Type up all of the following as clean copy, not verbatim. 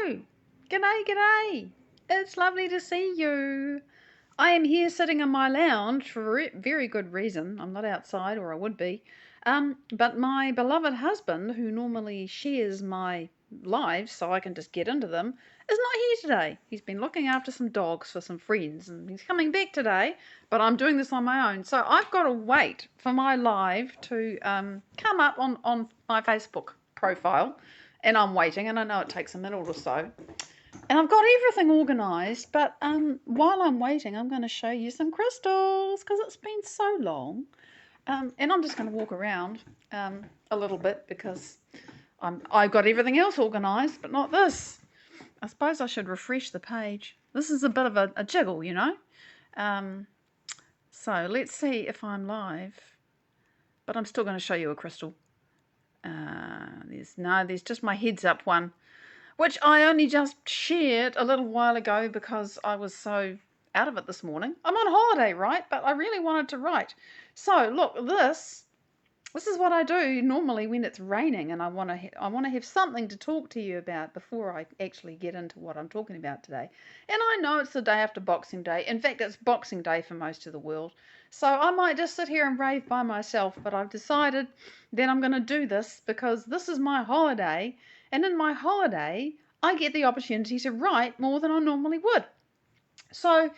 Hello. G'day, g'day. It's lovely to see you. I am here sitting in my lounge for a very good reason. I'm not outside, or I would be. But my beloved husband, who normally shares my lives so I can just get into them, is not here today. He's been looking after some dogs for some friends, and he's coming back today, but I'm doing this on my own. So I've got to wait for my live to come up on my Facebook profile, and I'm waiting, and I know it takes a minute or so. And I've got everything organised, but while I'm waiting, I'm going to show you some crystals because it's been so long. And I'm just going to walk around a little bit because I've got everything else organised, but not this. I suppose I should refresh the page. This is a bit of a jiggle, you know. So let's see if I'm live. But I'm still going to show you a crystal. There's just my heads up one, which I only just shared a little while ago because I was so out of it this morning. I'm on holiday, right? But I really wanted to write. So look, this is what I do normally when it's raining and I want to have something to talk to you about before I actually get into what I'm talking about today. And I know it's the day after Boxing Day. In fact, it's Boxing Day for most of the world. So I might just sit here and rave by myself, but I've decided that I'm going to do this because this is my holiday. And in my holiday, I get the opportunity to write more than I normally would. So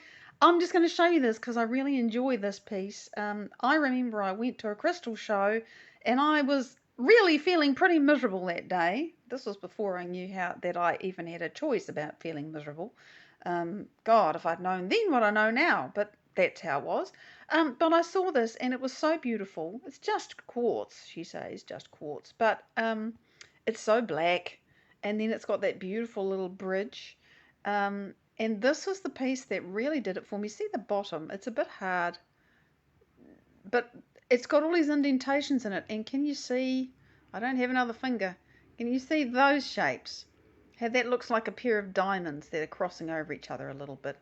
I'm just going to show you this because I really enjoy this piece. I remember I went to a crystal show and I was really feeling pretty miserable that day. This was before I knew that I even had a choice about feeling miserable. God, if I'd known then what I know now, but that's how it was. But I saw this and it was so beautiful. It's just quartz, she says, just quartz. But it's so black, and then it's got that beautiful little bridge. And this was the piece that really did it for me. See the bottom? It's a bit hard, but it's got all these indentations in it. And can you see? I don't have another finger. Can you see those shapes? How that looks like a pair of diamonds that are crossing over each other a little bit.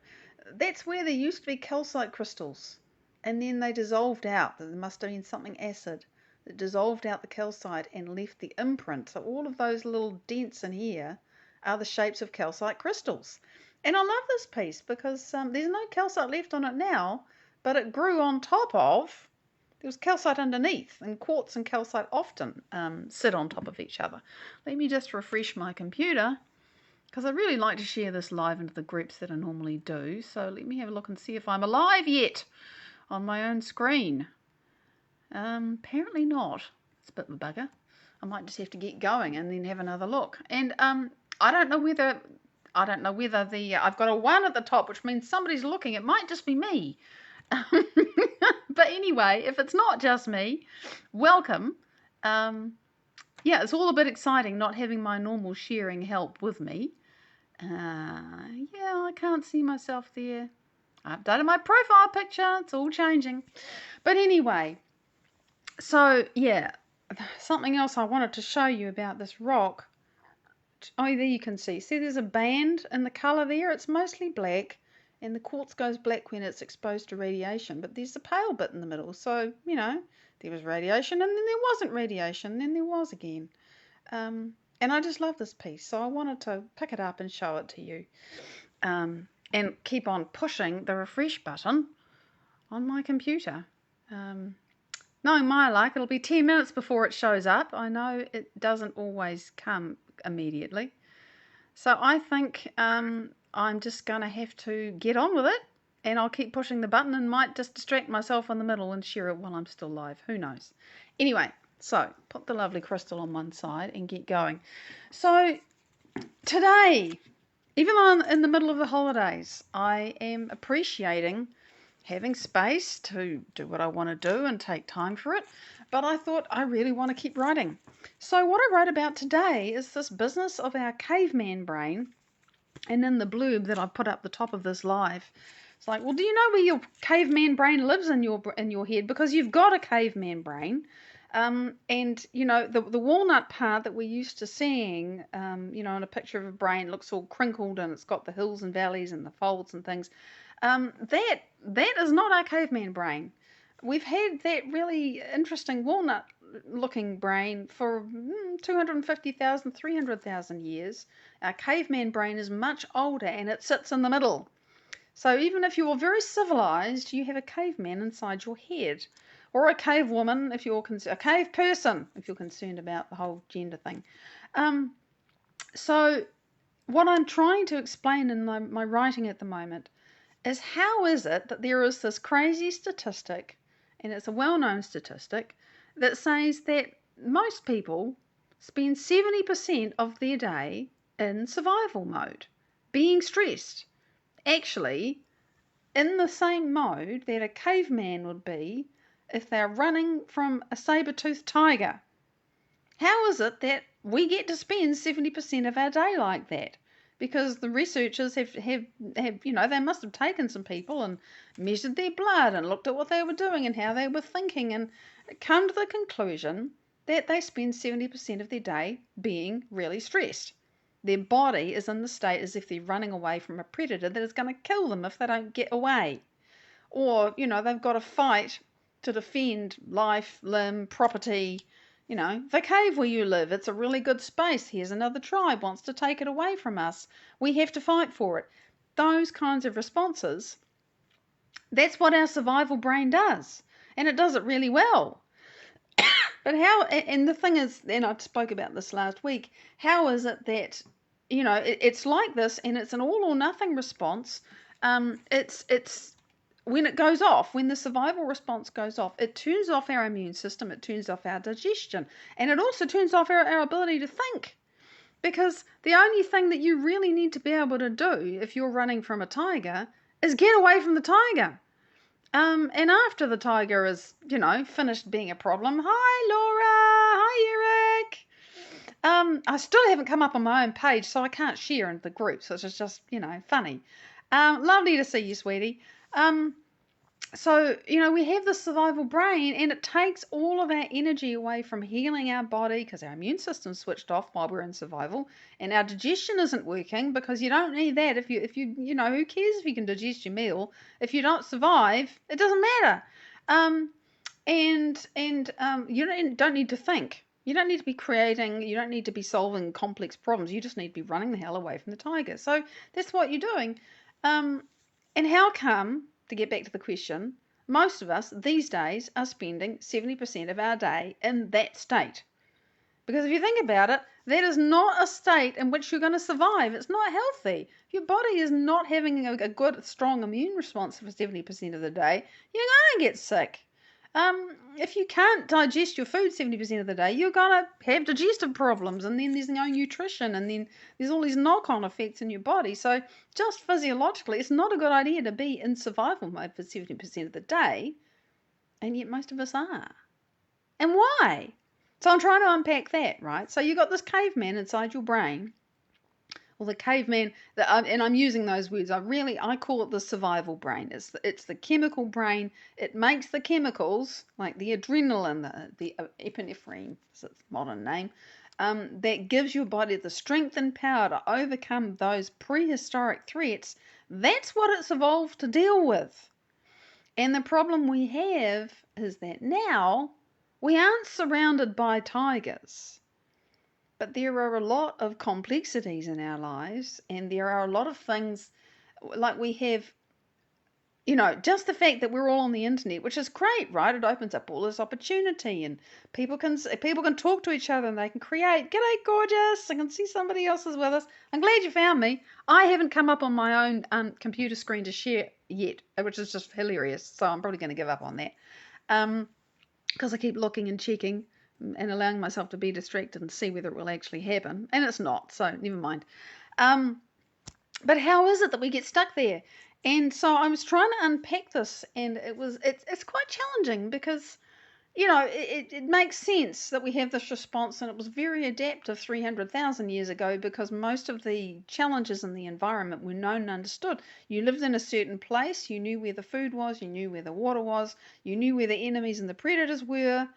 That's where there used to be calcite crystals, and then they dissolved out. There must have been something acid that dissolved out the calcite and left the imprint. So all of those little dents in here are the shapes of calcite crystals. And I love this piece because there's no calcite left on it now, but it grew on top of, there was calcite underneath, and quartz and calcite often sit on top of each other. Let me just refresh my computer because I really like to share this live into the groups that I normally do. So let me have a look and see if I'm alive yet on my own screen. Apparently not. It's a bit of a bugger. I might just have to get going and then have another look. And I don't know whether I've got a 1 at the top, which means somebody's looking. It might just be me. But anyway, if it's not just me, welcome. Yeah, it's all a bit exciting not having my normal sharing help with me. Yeah, I can't see myself there. I updated my profile picture. It's all changing. But anyway, so yeah, something else I wanted to show you about this rock. Oh, there you can see. See, there's a band in the colour there. It's mostly black, and the quartz goes black when it's exposed to radiation. But there's a pale bit in the middle. So, you know, there was radiation, and then there wasn't radiation, and then there was again. And I just love this piece, so I wanted to pick it up and show it to you. And keep on pushing the refresh button on my computer. Knowing my luck, it'll be 10 minutes before it shows up. I know it doesn't always come immediately. So I think I'm just going to have to get on with it, and I'll keep pushing the button and might just distract myself in the middle and share it while I'm still live. Who knows? Anyway, so put the lovely crystal on one side and get going. So today, even though I'm in the middle of the holidays, I am appreciating having space to do what I want to do and take time for it. But I thought I really want to keep writing. So what I wrote about today is this business of our caveman brain. And in the blurb that I put up the top of this live, it's like, well, do you know where your caveman brain lives in your head? Because you've got a caveman brain. And, you know, the walnut part that we're used to seeing, you know, in a picture of a brain, looks all crinkled and it's got the hills and valleys and the folds and things. That is not our caveman brain. We've had that really interesting walnut looking brain for 250,000, 300,000 years. Our caveman brain is much older and it sits in the middle. So even if you're very civilized, you have a caveman inside your head. Or a cave woman, if you're a cave person, if you're concerned about the whole gender thing. So what I'm trying to explain in my writing at the moment is how is it that there is this crazy statistic, and it's a well-known statistic, that says that most people spend 70% of their day in survival mode, being stressed. Actually, in the same mode that a caveman would be if they're running from a saber-toothed tiger. How is it that we get to spend 70% of our day like that? Because the researchers have they must have taken some people and measured their blood and looked at what they were doing and how they were thinking and come to the conclusion that they spend 70% of their day being really stressed. Their body is in the state as if they're running away from a predator that is going to kill them if they don't get away. Or, they've got to fight to defend life, limb, property. The cave where you live, it's a really good space. Here's another tribe wants to take it away from us. We have to fight for it. Those kinds of responses, that's what our survival brain does. And it does it really well. But how, and the thing is, and I spoke about this last week, how is it that, it's like this and it's an all or nothing response. It's when it goes off, when the survival response goes off, it turns off our immune system, it turns off our digestion, and it also turns off our ability to think. Because the only thing that you really need to be able to do if you're running from a tiger is get away from the tiger. And after the tiger is, finished being a problem, hi Laura, hi Eric. I still haven't come up on my own page, so I can't share in the group, so it's just, funny. Lovely to see you, sweetie. So, we have this survival brain and it takes all of our energy away from healing our body because our immune system's switched off while we're in survival, and our digestion isn't working because you don't need that. If you who cares if you can digest your meal? If you don't survive, it doesn't matter. You don't need to think. You don't need to be creating, you don't need to be solving complex problems. You just need to be running the hell away from the tiger. So that's what you're doing. And how come, to get back to the question, most of us these days are spending 70% of our day in that state? Because if you think about it, that is not a state in which you're going to survive. It's not healthy. If your body is not having a good, strong immune response for 70% of the day, you're going to get sick. If you can't digest your food 70% of the day, you're going to have digestive problems, and then there's no nutrition, and then there's all these knock-on effects in your body. So just physiologically, it's not a good idea to be in survival mode for 70% of the day, and yet most of us are. And why? So I'm trying to unpack that, right? So you've got this caveman inside your brain. Well, the caveman, and I'm using those words, I call it the survival brain. It's the chemical brain. It makes the chemicals, like the adrenaline, the epinephrine, is its modern name, that gives your body the strength and power to overcome those prehistoric threats. That's what it's evolved to deal with. And the problem we have is that now we aren't surrounded by tigers. But there are a lot of complexities in our lives, and there are a lot of things, like we have, just the fact that we're all on the internet, which is great, right? It opens up all this opportunity, and people can talk to each other, and they can create. G'day, gorgeous! I can see somebody else is with us. I'm glad you found me. I haven't come up on my own computer screen to share yet, which is just hilarious. So I'm probably going to give up on that, because I keep looking and checking and allowing myself to be distracted and see whether it will actually happen. And it's not, so never mind. But how is it that we get stuck there? And so I was trying to unpack this, and it's quite challenging because, it makes sense that we have this response, and it was very adaptive 300,000 years ago because most of the challenges in the environment were known and understood. You lived in a certain place, you knew where the food was, you knew where the water was, you knew where the enemies and the predators were.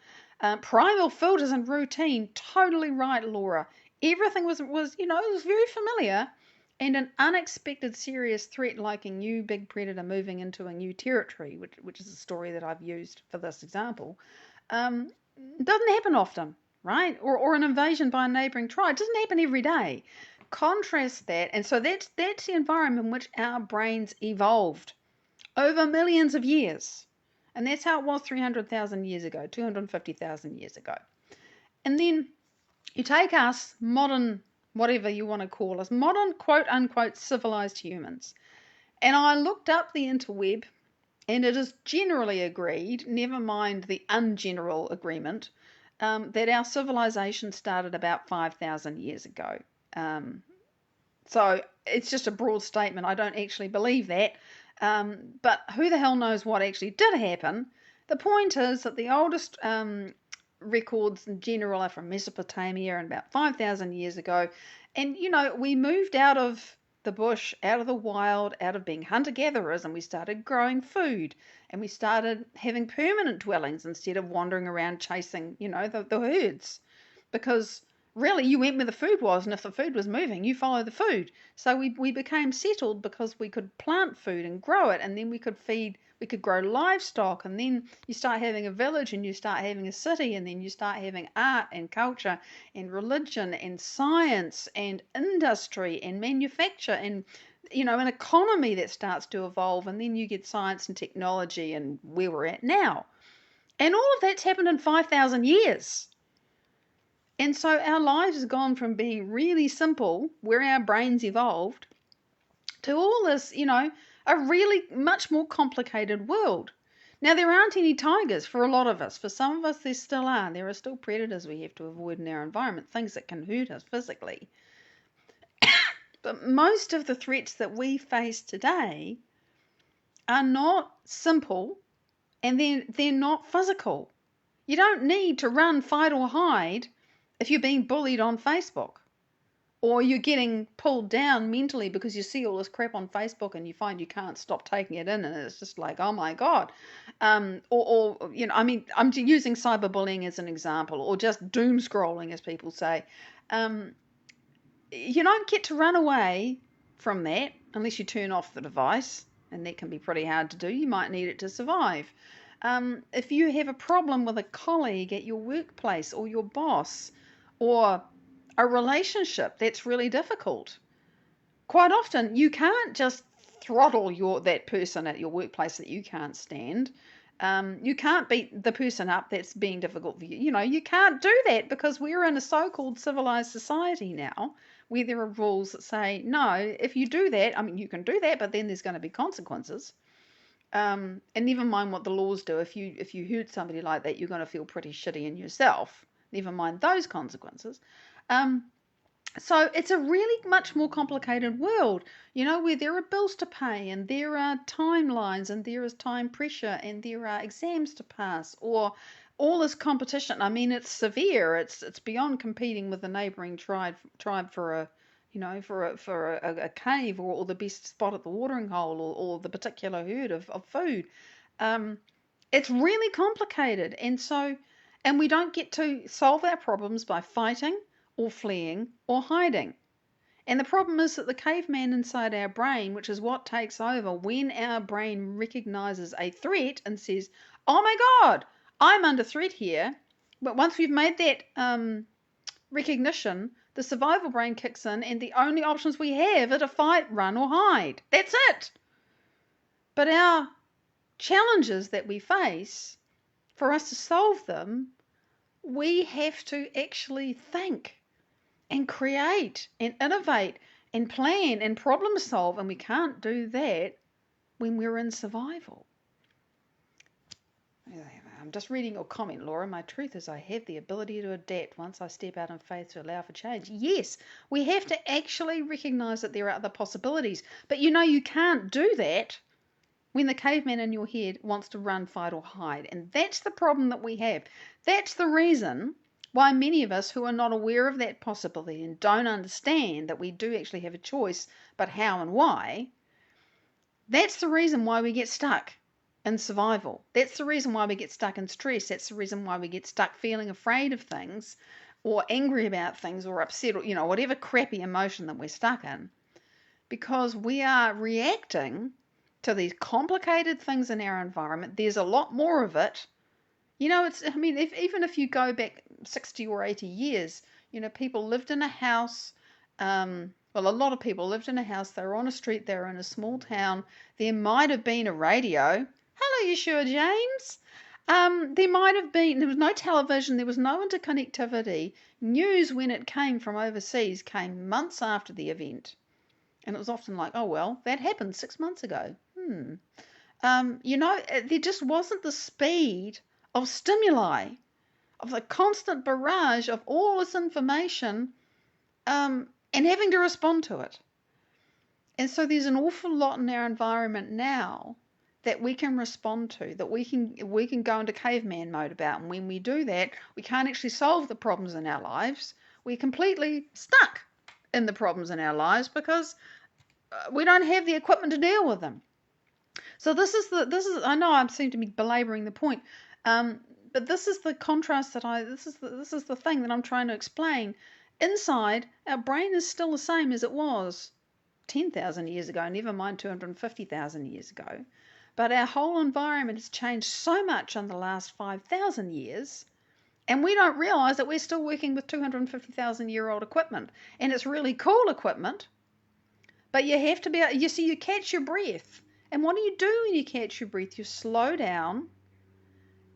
Primal filters and routine, totally right, Laura. Everything was it was very familiar, and an unexpected serious threat like a new big predator moving into a new territory, which is a story that I've used for this example, doesn't happen often, right? Or an invasion by a neighbouring tribe. It doesn't happen every day. Contrast that, and so that's the environment in which our brains evolved over millions of years. And that's how it was 300,000 years ago, 250,000 years ago. And then you take us, modern, whatever you want to call us, modern quote unquote civilized humans. And I looked up the interweb, and it is generally agreed, never mind the ungeneral agreement, that our civilization started about 5,000 years ago. So it's just a broad statement. I don't actually believe that. But who the hell knows what actually did happen? The point is that the oldest records in general are from Mesopotamia and about 5,000 years ago. And, we moved out of the bush, out of the wild, out of being hunter-gatherers, and we started growing food. And we started having permanent dwellings instead of wandering around chasing, the herds. Because really, you went where the food was, and if the food was moving, you follow the food. So we became settled because we could plant food and grow it, and then we could grow livestock, and then you start having a village, and you start having a city, and then you start having art and culture and religion and science and industry and manufacture and an economy that starts to evolve, and then you get science and technology and where we're at now. And all of that's happened in 5,000 years. And so our lives have gone from being really simple, where our brains evolved, to all this, a really much more complicated world. Now, there aren't any tigers for a lot of us. For some of us, there still are. There are still predators we have to avoid in our environment, things that can hurt us physically. But most of the threats that we face today are not simple, and they're not physical. You don't need to run, fight, or hide if you're being bullied on Facebook, or you're getting pulled down mentally because you see all this crap on Facebook and you find you can't stop taking it in, and it's just like, oh my God. I'm using cyberbullying as an example, or just doom scrolling, as people say. You don't get to run away from that unless you turn off the device, and that can be pretty hard to do. You might need it to survive. If you have a problem with a colleague at your workplace, or your boss, or a relationship that's really difficult, quite often you can't just throttle that person at your workplace that you can't stand. You can't beat the person up that's being difficult for you. You can't do that, because we're in a so-called civilized society now where there are rules that say, no, if you do that, you can do that, but then there's going to be consequences. And never mind what the laws do. If you hurt somebody like that, you're going to feel pretty shitty in yourself. Never mind those consequences. So it's a really much more complicated world, where there are bills to pay, and there are timelines, and there is time pressure, and there are exams to pass, or all this competition. It's severe. It's beyond competing with the neighbouring tribe for a cave, or the best spot at the watering hole, or the particular herd of food. It's really complicated, and we don't get to solve our problems by fighting or fleeing or hiding. And the problem is that the caveman inside our brain, which is what takes over when our brain recognizes a threat and says, oh my God, I'm under threat here. But once we've made that recognition, the survival brain kicks in, and the only options we have are to fight, run, or hide. That's it. But our challenges that we face, for us to solve them, we have to actually think and create and innovate and plan and problem solve, and we can't do that when we're in survival. I'm just reading your comment, Laura. My truth is I have the ability to adapt once I step out in faith to allow for change. Yes, we have to actually recognise that there are other possibilities. But you can't do that when the caveman in your head wants to run, fight, or hide. And that's the problem that we have. That's the reason why many of us who are not aware of that possibility and don't understand that we do actually have a choice, but how and why, that's the reason why we get stuck in survival. That's the reason why we get stuck in stress. That's the reason why we get stuck feeling afraid of things, or angry about things, or upset, or whatever crappy emotion that we're stuck in, because we are reacting to these complicated things in our environment. There's a lot more of it. I mean, even if you go back 60 or 80 years, people lived in a house. Well, a lot of people lived in a house. They were on a street. They were in a small town. There might have been a radio. Hello, you sure, James? There might have been, there was no television. There was no interconnectivity. News, when it came from overseas, came months after the event. And it was often like, oh, well, that happened 6 months ago. There just wasn't the speed of stimuli, of the constant barrage of all this information, and having to respond to it. And so there's an awful lot in our environment now that we can respond to, that we can go into caveman mode about. And when we do that, we can't actually solve the problems in our lives. We're completely stuck in the problems in our lives because we don't have the equipment to deal with them. So this is I know I seem to be belaboring the point, but this is the contrast this is the thing that I'm trying to explain. Inside, our brain is still the same as it was 10,000 years ago, never mind 250,000 years ago. But our whole environment has changed so much in the last 5,000 years, and we don't realize that we're still working with 250,000-year-old equipment. And it's really cool equipment, but you have to you catch your breath. And what do you do when you catch your breath? You slow down.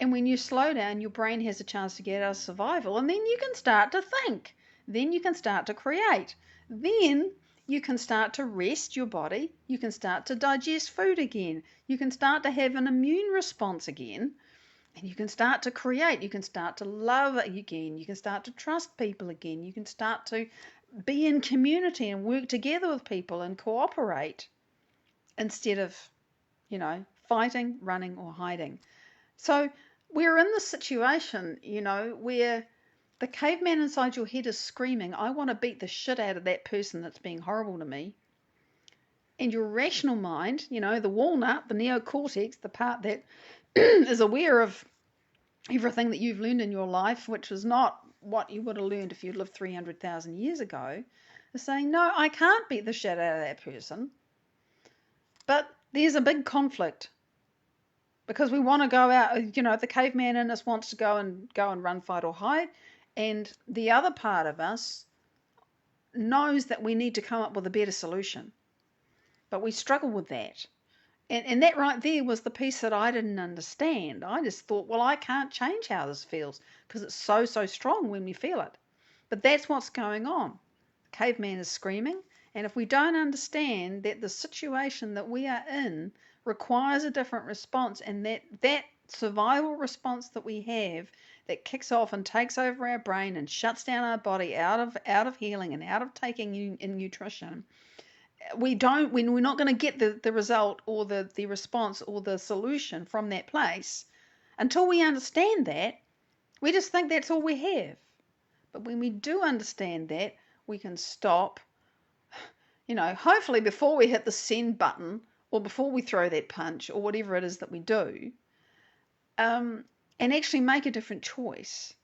And when you slow down, your brain has a chance to get out of survival. And then you can start to think. Then you can start to create. Then you can start to rest your body. You can start to digest food again. You can start to have an immune response again. And you can start to create. You can start to love again. You can start to trust people again. You can start to be in community and work together with people and cooperate instead of, fighting, running, or hiding. So we're in this situation, where the caveman inside your head is screaming, I want to beat the shit out of that person that's being horrible to me. And your rational mind, the walnut, the neocortex, the part that is aware of everything that you've learned in your life, which is not what you would have learned if you'd lived 300,000 years ago, is saying, no, I can't beat the shit out of that person. But there's a big conflict because we want to go out, the caveman in us wants to go and run, fight, or hide. And the other part of us knows that we need to come up with a better solution. But we struggle with that. And that right there was the piece that I didn't understand. I just thought, well, I can't change how this feels because it's so, so strong when we feel it. But that's what's going on. The caveman is screaming. And if we don't understand that the situation that we are in requires a different response, and that survival response that we have that kicks off and takes over our brain and shuts down our body out of healing and out of taking in nutrition, we're not going to get the result or the response or the solution from that place until we understand that. We just think that's all we have. But when we do understand that, we can stop, hopefully before we hit the send button or before we throw that punch or whatever it is that we do, and actually make a different choice.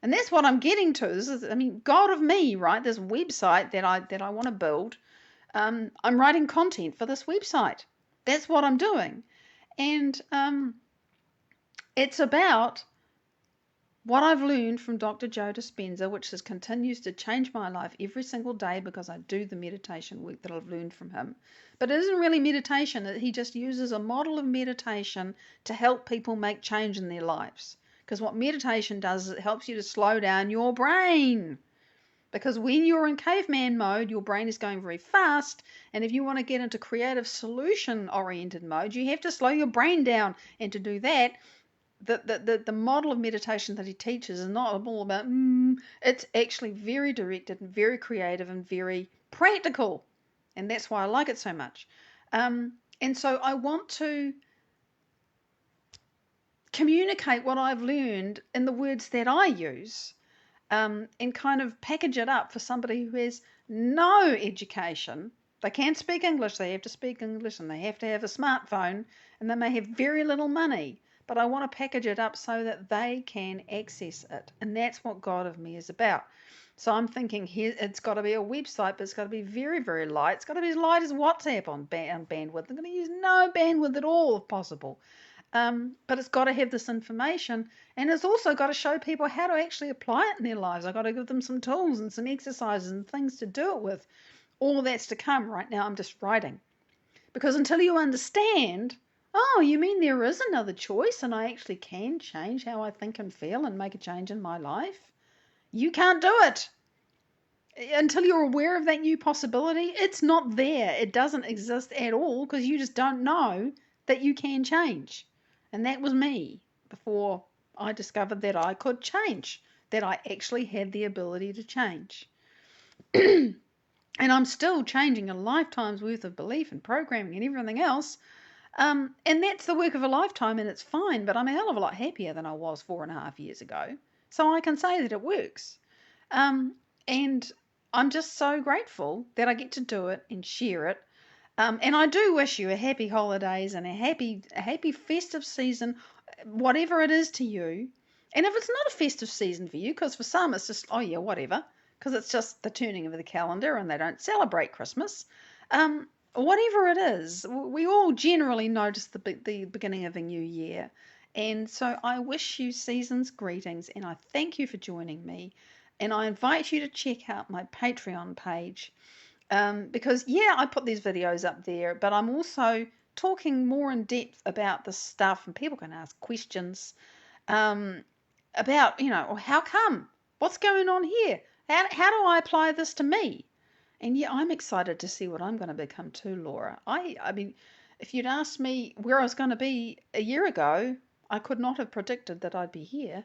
And that's what I'm getting to. This is, God of me, right? This website that I want to build. I'm writing content for this website. That's what I'm doing. And it's about what I've learned from Dr. Joe Dispenza, which continues to change my life every single day because I do the meditation work that I've learned from him. But it isn't really meditation. He just uses a model of meditation to help people make change in their lives. Because what meditation does is it helps you to slow down your brain. Because when you're in caveman mode, your brain is going very fast. And if you want to get into creative solution-oriented mode, you have to slow your brain down. And to do that, the model of meditation that he teaches is not all about, it's actually very directed and very creative and very practical. And that's why I like it so much. And so I want to communicate what I've learned in the words that I use, and kind of package it up for somebody who has no education. They can't speak English, they have to speak English, and they have to have a smartphone, and they may have very little money. But I want to package it up so that they can access it. And that's what God of Me is about. So I'm thinking here it's got to be a website, but it's got to be very, very light. It's got to be as light as WhatsApp on bandwidth. I'm going to use no bandwidth at all if possible. But it's got to have this information, and it's also got to show people how to actually apply it in their lives. I've got to give them some tools and some exercises and things to do it with. All that's to come. Right now I'm just writing. Because until you understand, oh, you mean there is another choice and I actually can change how I think and feel and make a change in my life? You can't do it. Until you're aware of that new possibility, it's not there. It doesn't exist at all because you just don't know that you can change. And that was me before I discovered that I could change, that I actually had the ability to change. And I'm still changing a lifetime's worth of belief and programming and everything else. And that's the work of a lifetime, and it's fine, but I'm a hell of a lot happier than I was 4.5 years ago. So I can say that it works. And I'm just so grateful that I get to do it and share it. And I do wish you a happy holidays and a happy festive season, whatever it is to you. And if it's not a festive season for you, because for some it's just, oh yeah, whatever, because it's just the turning of the calendar and they don't celebrate Christmas. Whatever it is, we all generally notice the beginning of a new year. And so I wish you season's greetings and I thank you for joining me. And I invite you to check out my Patreon page because, yeah, I put these videos up there, but I'm also talking more in depth about this stuff and people can ask questions about, how come? What's going on here? How do I apply this to me? And yeah, I'm excited to see what I'm going to become too, Laura. I mean, if you'd asked me where I was going to be a year ago, I could not have predicted that I'd be here.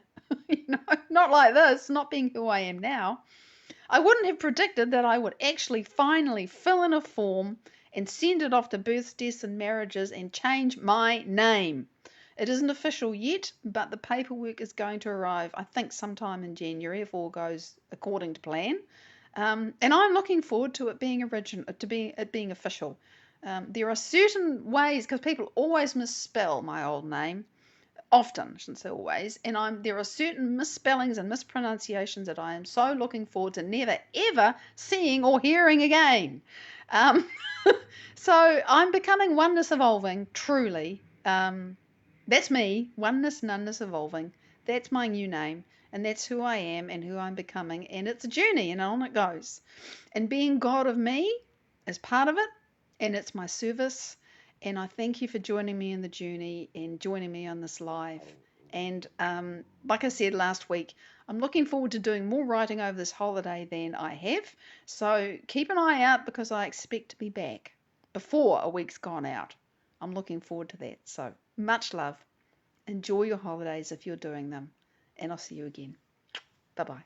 Not like this, not being who I am now. I wouldn't have predicted that I would actually finally fill in a form and send it off to births, deaths, and marriages and change my name. It isn't official yet, but the paperwork is going to arrive, I think, sometime in January if all goes according to plan. And I'm looking forward to it being being official. There are certain ways, because people always misspell my old name, often, I shouldn't say always, and there are certain misspellings and mispronunciations that I am so looking forward to never ever seeing or hearing again. Um, so I'm becoming oneness evolving, truly. That's me, oneness, noneness evolving. That's my new name, and that's who I am and who I'm becoming, and it's a journey, and on it goes. And being God of me is part of it, and it's my service. And I thank you for joining me in the journey and joining me on this live. And like I said last week, I'm looking forward to doing more writing over this holiday than I have. So keep an eye out because I expect to be back before a week's gone out. I'm looking forward to that. So much love. Enjoy your holidays if you're doing them. And I'll see you again. Bye-bye.